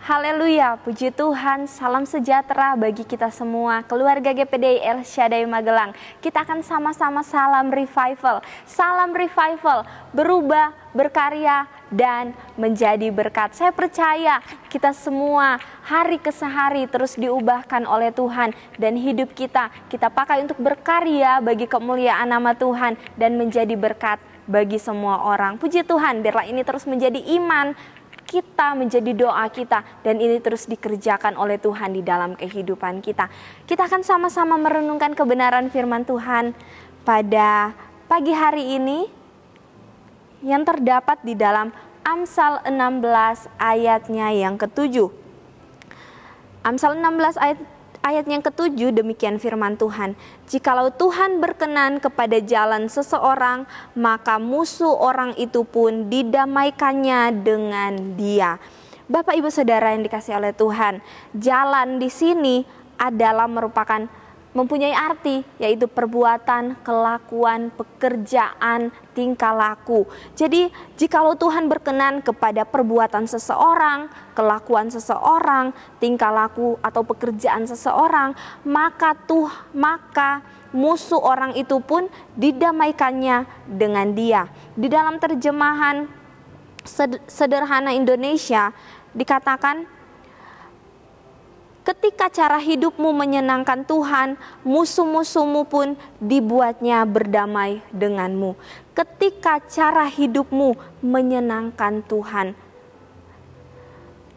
Haleluya, puji Tuhan, salam sejahtera bagi kita semua, keluarga GPDI El Shaddai Magelang. Kita akan sama-sama salam revival, berubah, berkarya, dan menjadi berkat. Saya percaya kita semua hari ke sehari terus diubahkan oleh Tuhan, dan hidup kita pakai untuk berkarya bagi kemuliaan nama Tuhan dan menjadi berkat bagi semua orang. Puji Tuhan, biarlah ini terus menjadi iman kita, menjadi doa kita, dan ini terus dikerjakan oleh Tuhan di dalam kehidupan kita. Kita akan sama-sama merenungkan kebenaran firman Tuhan pada pagi hari ini yang terdapat di dalam Amsal 16 ayatnya yang ke-7. Amsal 16 ayat yang ke-7, demikian firman Tuhan. Jikalau Tuhan berkenan kepada jalan seseorang, maka musuh orang itu pun didamaikannya dengan dia. Bapak Ibu Saudara yang dikasihi oleh Tuhan, jalan di sini adalah mempunyai arti, yaitu perbuatan, kelakuan, pekerjaan, tingkah laku. Jadi jikalau Tuhan berkenan kepada perbuatan seseorang, kelakuan seseorang, tingkah laku atau pekerjaan seseorang, maka musuh orang itu pun didamaikannya dengan dia. Di dalam terjemahan sederhana Indonesia dikatakan, ketika cara hidupmu menyenangkan Tuhan, musuh-musuhmu pun dibuatnya berdamai denganmu. Ketika cara hidupmu menyenangkan Tuhan.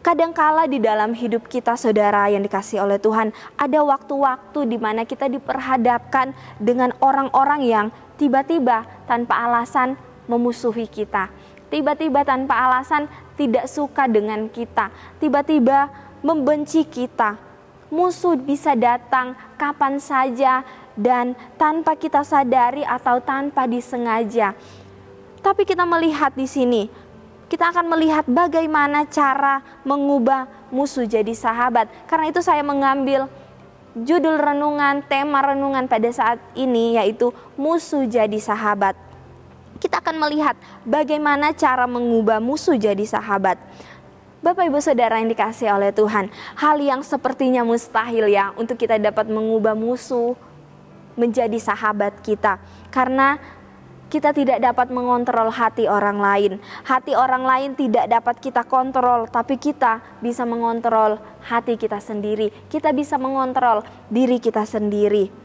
Kadangkala di dalam hidup kita, saudara yang dikasihi oleh Tuhan, ada waktu-waktu di mana kita diperhadapkan dengan orang-orang yang tiba-tiba tanpa alasan memusuhi kita. Tiba-tiba tanpa alasan tidak suka dengan kita. Tiba-tiba membenci kita. Musuh bisa datang kapan saja dan tanpa kita sadari atau tanpa disengaja. Tapi kita melihat di sini, kita akan melihat bagaimana cara mengubah musuh jadi sahabat. Karena itu saya mengambil judul renungan, tema renungan pada saat ini, yaitu musuh jadi sahabat. Kita akan melihat bagaimana cara mengubah musuh jadi sahabat. Bapak Ibu Saudara yang dikasihi oleh Tuhan, hal yang sepertinya mustahil ya untuk kita dapat mengubah musuh menjadi sahabat kita. Karena kita tidak dapat mengontrol hati orang lain. Hati orang lain tidak dapat kita kontrol, tapi kita bisa mengontrol hati kita sendiri. Kita bisa mengontrol diri kita sendiri.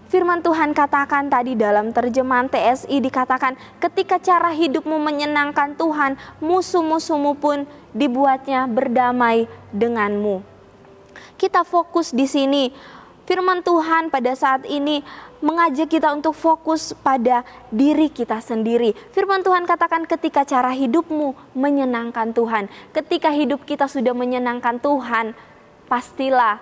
Firman Tuhan katakan tadi dalam terjemahan TSI dikatakan, ketika cara hidupmu menyenangkan Tuhan, musuh-musuhmu pun dibuatnya berdamai denganmu. Kita fokus di sini. Firman Tuhan pada saat ini mengajak kita untuk fokus pada diri kita sendiri. Firman Tuhan katakan, ketika cara hidupmu menyenangkan Tuhan, ketika hidup kita sudah menyenangkan Tuhan, pastilah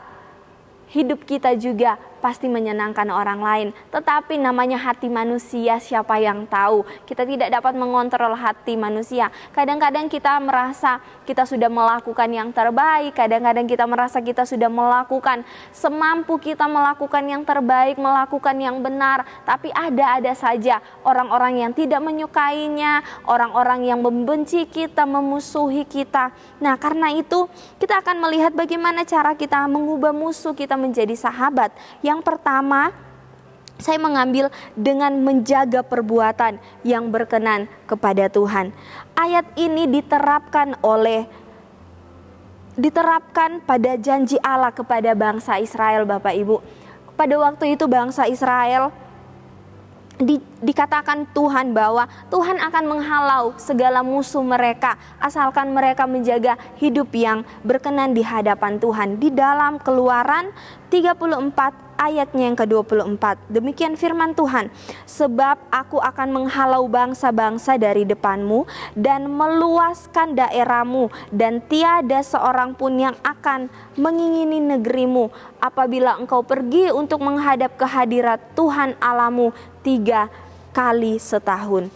hidup kita juga pasti menyenangkan orang lain. Tetapi namanya hati manusia, siapa yang tahu? Kita tidak dapat mengontrol hati manusia. Kadang-kadang kita merasa kita sudah melakukan yang terbaik. Kadang-kadang kita merasa kita sudah melakukan semampu kita, melakukan yang terbaik, melakukan yang benar. Tapi ada saja orang-orang yang tidak menyukainya, orang-orang yang membenci kita, memusuhi kita. Nah, karena itu kita akan melihat bagaimana cara kita mengubah musuh kita menjadi sahabat. Yang pertama, saya mengambil dengan menjaga perbuatan yang berkenan kepada Tuhan. Ayat ini diterapkan pada janji Allah kepada bangsa Israel, Bapak Ibu. Pada waktu itu bangsa Israel dikatakan Tuhan bahwa Tuhan akan menghalau segala musuh mereka asalkan mereka menjaga hidup yang berkenan di hadapan Tuhan. Di dalam Keluaran 34 ayatnya yang ke-24, demikian firman Tuhan, sebab aku akan menghalau bangsa-bangsa dari depanmu dan meluaskan daerahmu, dan tiada seorang pun yang akan mengingini negerimu apabila engkau pergi untuk menghadap kehadirat Tuhan Allahmu 3 kali setahun.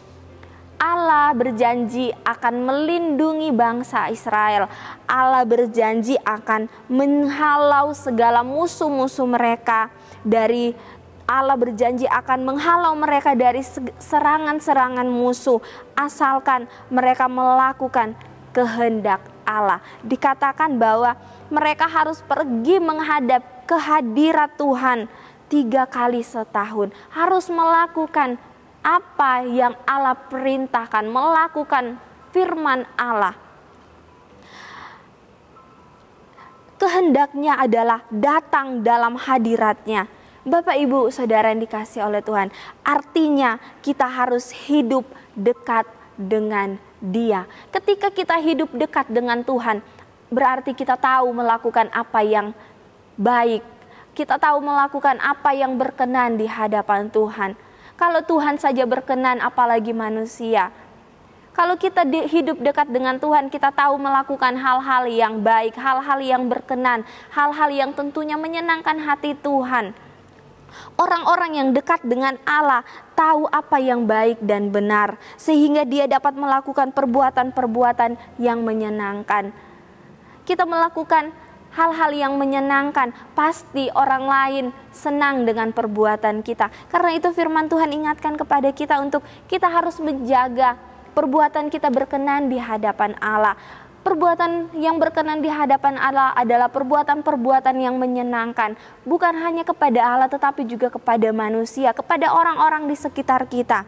Allah berjanji akan melindungi bangsa Israel. Allah berjanji akan menghalau segala musuh-musuh mereka Allah berjanji akan menghalau mereka dari serangan-serangan musuh asalkan mereka melakukan kehendak Allah. Dikatakan bahwa mereka harus pergi menghadap kehadirat Tuhan 3 kali setahun. Harus melakukan apa yang Allah perintahkan, melakukan firman Allah. Kehendaknya adalah datang dalam hadiratnya. Bapak, Ibu, Saudara yang dikasihi oleh Tuhan, artinya kita harus hidup dekat dengan Dia. Ketika kita hidup dekat dengan Tuhan, berarti kita tahu melakukan apa yang baik. Kita tahu melakukan apa yang berkenan di hadapan Tuhan. Kalau Tuhan saja berkenan, apalagi manusia. Kalau kita hidup dekat dengan Tuhan, kita tahu melakukan hal-hal yang baik, hal-hal yang berkenan, hal-hal yang tentunya menyenangkan hati Tuhan. Orang-orang yang dekat dengan Allah tahu apa yang baik dan benar, sehingga dia dapat melakukan perbuatan-perbuatan yang menyenangkan. Kita melakukan hal-hal yang menyenangkan, pasti orang lain senang dengan perbuatan kita. Karena itu firman Tuhan ingatkan kepada kita untuk kita harus menjaga perbuatan kita berkenan di hadapan Allah. Perbuatan yang berkenan di hadapan Allah adalah perbuatan-perbuatan yang menyenangkan. Bukan hanya kepada Allah tetapi juga kepada manusia, kepada orang-orang di sekitar kita.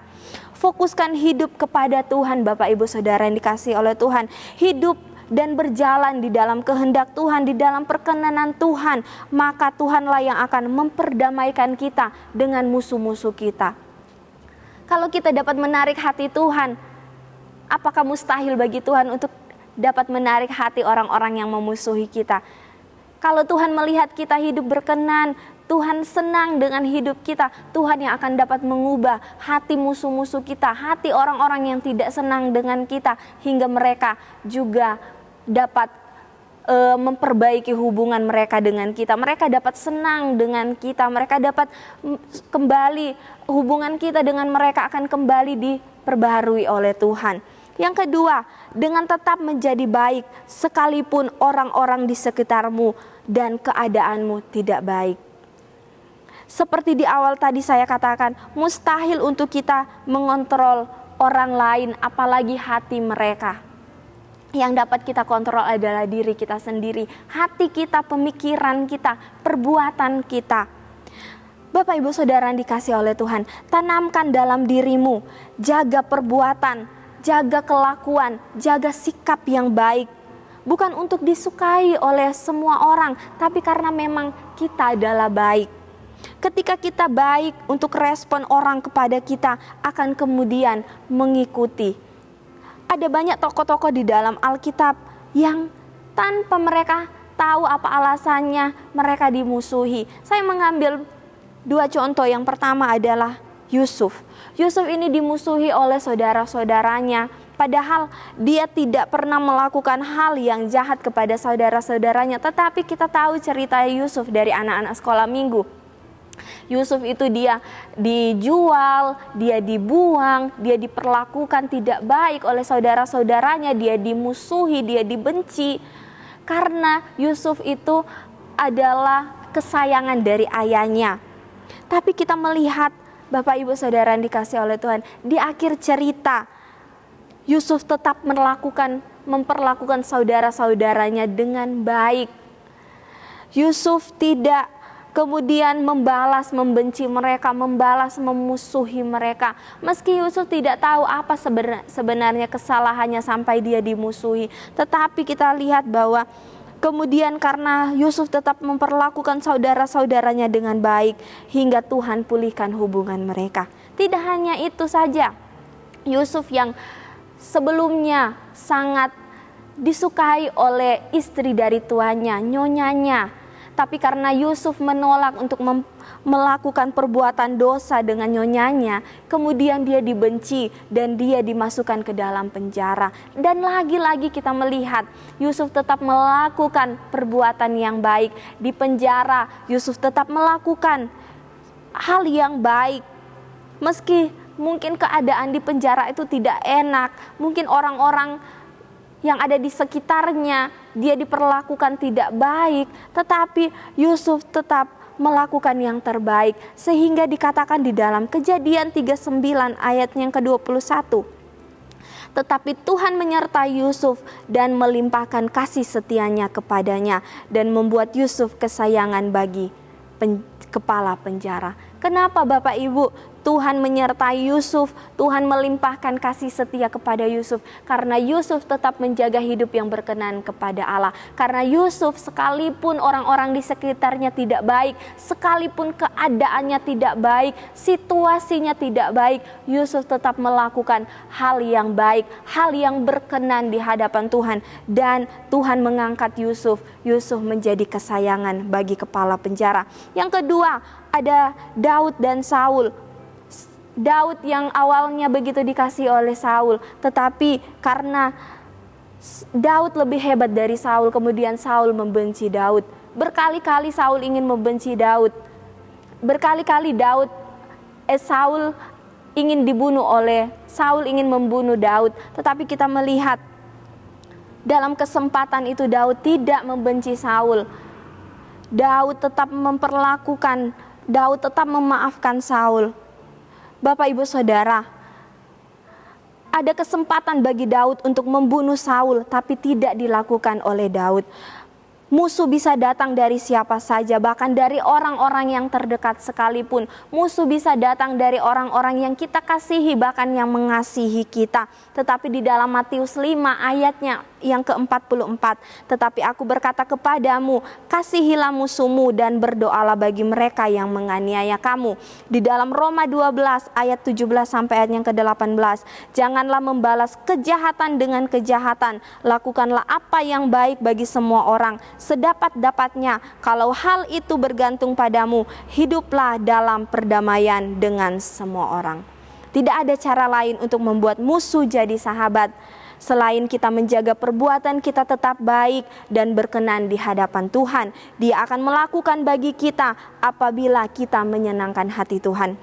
Fokuskan hidup kepada Tuhan, Bapak, Ibu, Saudara yang dikasihi oleh Tuhan. Hidup dan berjalan di dalam kehendak Tuhan, di dalam perkenanan Tuhan. Maka Tuhanlah yang akan memperdamaikan kita dengan musuh-musuh kita. Kalau kita dapat menarik hati Tuhan, apakah mustahil bagi Tuhan untuk dapat menarik hati orang-orang yang memusuhi kita? Kalau Tuhan melihat kita hidup berkenan, Tuhan senang dengan hidup kita, Tuhan yang akan dapat mengubah hati musuh-musuh kita, hati orang-orang yang tidak senang dengan kita, hingga mereka juga dapat memperbaiki hubungan mereka dengan kita. Mereka dapat senang dengan kita, mereka dapat kembali, hubungan kita dengan mereka akan kembali diperbaharui oleh Tuhan. Yang kedua, dengan tetap menjadi baik sekalipun orang-orang di sekitarmu dan keadaanmu tidak baik. Seperti di awal tadi saya katakan, mustahil untuk kita mengontrol orang lain, apalagi hati mereka. Yang dapat kita kontrol adalah diri kita sendiri, hati kita, pemikiran kita, perbuatan kita. Bapak, Ibu, Saudara yang dikasihi oleh Tuhan, tanamkan dalam dirimu, jaga perbuatan, jaga kelakuan, jaga sikap yang baik. Bukan untuk disukai oleh semua orang, tapi karena memang kita adalah baik. Ketika kita baik, untuk respon orang kepada kita akan kemudian mengikuti. Ada banyak tokoh-tokoh di dalam Alkitab yang tanpa mereka tahu apa alasannya mereka dimusuhi. Saya mengambil 2 contoh. Yang pertama adalah Yusuf. Yusuf ini dimusuhi oleh saudara-saudaranya, padahal dia tidak pernah melakukan hal yang jahat kepada saudara-saudaranya. Tetapi kita tahu cerita Yusuf dari anak-anak sekolah minggu. Yusuf itu dia dijual, dia dibuang, dia diperlakukan tidak baik oleh saudara-saudaranya, dia dimusuhi, dia dibenci. Karena Yusuf itu adalah kesayangan dari ayahnya. Tapi kita melihat, Bapak, Ibu, Saudara yang dikasihi oleh Tuhan, di akhir cerita Yusuf tetap memperlakukan saudara-saudaranya dengan baik. Yusuf tidak kemudian membalas membenci mereka, membalas memusuhi mereka. Meski Yusuf tidak tahu apa sebenarnya kesalahannya sampai dia dimusuhi. Tetapi kita lihat bahwa kemudian karena Yusuf tetap memperlakukan saudara-saudaranya dengan baik, hingga Tuhan pulihkan hubungan mereka. Tidak hanya itu saja, Yusuf yang sebelumnya sangat disukai oleh istri dari tuannya, nyonyanya. Tapi karena Yusuf menolak untuk melakukan perbuatan dosa dengan nyonyanya, kemudian dia dibenci dan dia dimasukkan ke dalam penjara. Dan lagi-lagi kita melihat Yusuf tetap melakukan perbuatan yang baik. Di penjara Yusuf tetap melakukan hal yang baik. Meski mungkin keadaan di penjara itu tidak enak, mungkin orang-orang yang ada di sekitarnya dia diperlakukan tidak baik, tetapi Yusuf tetap melakukan yang terbaik, sehingga dikatakan di dalam Kejadian 39 ayat yang ke-21. Tetapi Tuhan menyertai Yusuf dan melimpahkan kasih setianya kepadanya dan membuat Yusuf kesayangan bagi kepala penjara. Kenapa Bapak Ibu? Tuhan menyertai Yusuf, Tuhan melimpahkan kasih setia kepada Yusuf karena Yusuf tetap menjaga hidup yang berkenan kepada Allah. Karena Yusuf sekalipun orang-orang di sekitarnya tidak baik, sekalipun keadaannya tidak baik, situasinya tidak baik, Yusuf tetap melakukan hal yang baik, hal yang berkenan di hadapan Tuhan, dan Tuhan mengangkat Yusuf. Yusuf menjadi kesayangan bagi kepala penjara. Yang kedua, ada Daud dan Saul. Daud yang awalnya begitu dikasih oleh Saul, tetapi karena Daud lebih hebat dari Saul, kemudian Saul membenci Daud. Berkali-kali Saul ingin membenci Daud. Berkali-kali Saul ingin dibunuh Saul ingin membunuh Daud, tetapi kita melihat dalam kesempatan itu Daud tidak membenci Saul. Daud tetap memaafkan Saul. Bapak Ibu Saudara, ada kesempatan bagi Daud untuk membunuh Saul, tapi tidak dilakukan oleh Daud. Musuh bisa datang dari siapa saja, bahkan dari orang-orang yang terdekat sekalipun. Musuh bisa datang dari orang-orang yang kita kasihi, bahkan yang mengasihi kita. Tetapi di dalam Matius 5 ayatnya yang ke-44, tetapi aku berkata kepadamu, kasihilah musuhmu dan berdoalah bagi mereka yang menganiaya kamu. Di dalam Roma 12 ayat 17 sampai ayat yang ke-18, janganlah membalas kejahatan dengan kejahatan, lakukanlah apa yang baik bagi semua orang sedapat-dapatnya. Kalau hal itu bergantung padamu, hiduplah dalam perdamaian dengan semua orang. Tidak ada cara lain untuk membuat musuh jadi sahabat selain kita menjaga perbuatan kita tetap baik dan berkenan di hadapan Tuhan. Dia akan melakukan bagi kita apabila kita menyenangkan hati Tuhan.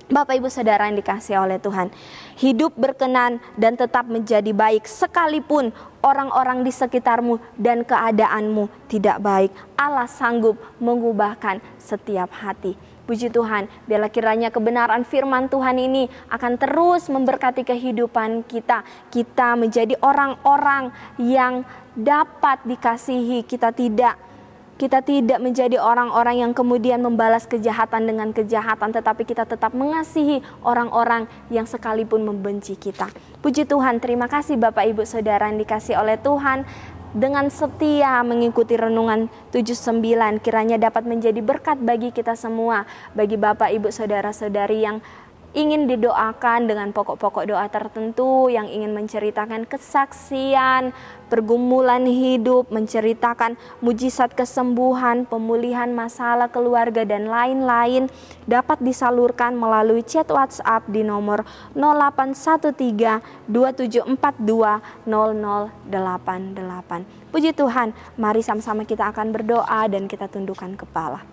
Bapak Ibu Saudara yang dikasihi oleh Tuhan, hidup berkenan dan tetap menjadi baik sekalipun orang-orang di sekitarmu dan keadaanmu tidak baik. Allah sanggup mengubahkan setiap hati. Puji Tuhan, biarlah kiranya kebenaran firman Tuhan ini akan terus memberkati kehidupan kita. Kita menjadi orang-orang yang dapat dikasihi. Kita tidak menjadi orang-orang yang kemudian membalas kejahatan dengan kejahatan, tetapi kita tetap mengasihi orang-orang yang sekalipun membenci kita. Puji Tuhan, terima kasih Bapak Ibu Saudara yang dikasihi oleh Tuhan. Dengan setia mengikuti renungan 79, kiranya dapat menjadi berkat bagi kita semua, bagi Bapak Ibu Saudara-saudari yang ingin didoakan dengan pokok-pokok doa tertentu, yang ingin menceritakan kesaksian, pergumulan hidup, menceritakan mujizat kesembuhan, pemulihan masalah keluarga dan lain-lain, dapat disalurkan melalui chat WhatsApp di nomor 0813 2742 0088. Puji Tuhan, mari sama-sama kita akan berdoa dan kita tundukkan kepala.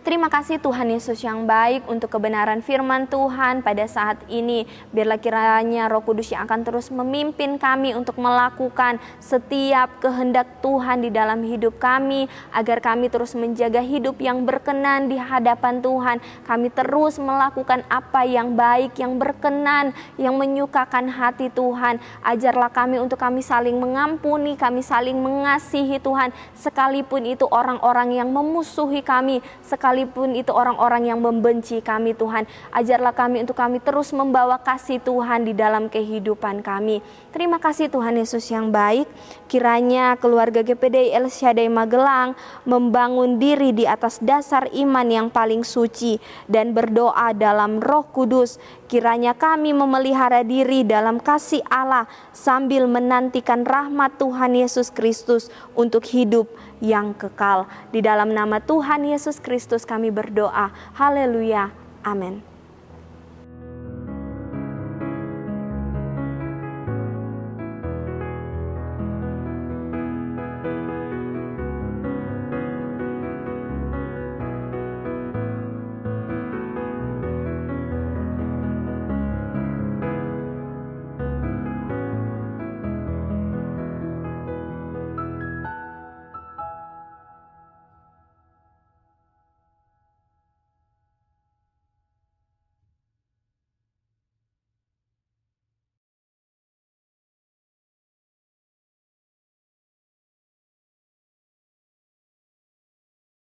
Terima kasih Tuhan Yesus yang baik untuk kebenaran firman Tuhan pada saat ini. Biarlah kiranya Roh Kudus yang akan terus memimpin kami untuk melakukan setiap kehendak Tuhan di dalam hidup kami, agar kami terus menjaga hidup yang berkenan di hadapan Tuhan. Kami terus melakukan apa yang baik, yang berkenan, yang menyukakan hati Tuhan. Ajarlah kami untuk kami saling mengampuni, kami saling mengasihi Tuhan, sekalipun itu orang-orang yang memusuhi kami, sekalipun itu orang-orang yang membenci kami Tuhan. Ajarlah kami untuk kami terus membawa kasih Tuhan di dalam kehidupan kami. Terima kasih Tuhan Yesus yang baik. Kiranya keluarga GPDI El Shaddai Magelang membangun diri di atas dasar iman yang paling suci dan berdoa dalam Roh Kudus. Kiranya kami memelihara diri dalam kasih Allah sambil menantikan rahmat Tuhan Yesus Kristus untuk hidup yang kekal. Di dalam nama Tuhan Yesus Kristus kami berdoa. Haleluya. Amin.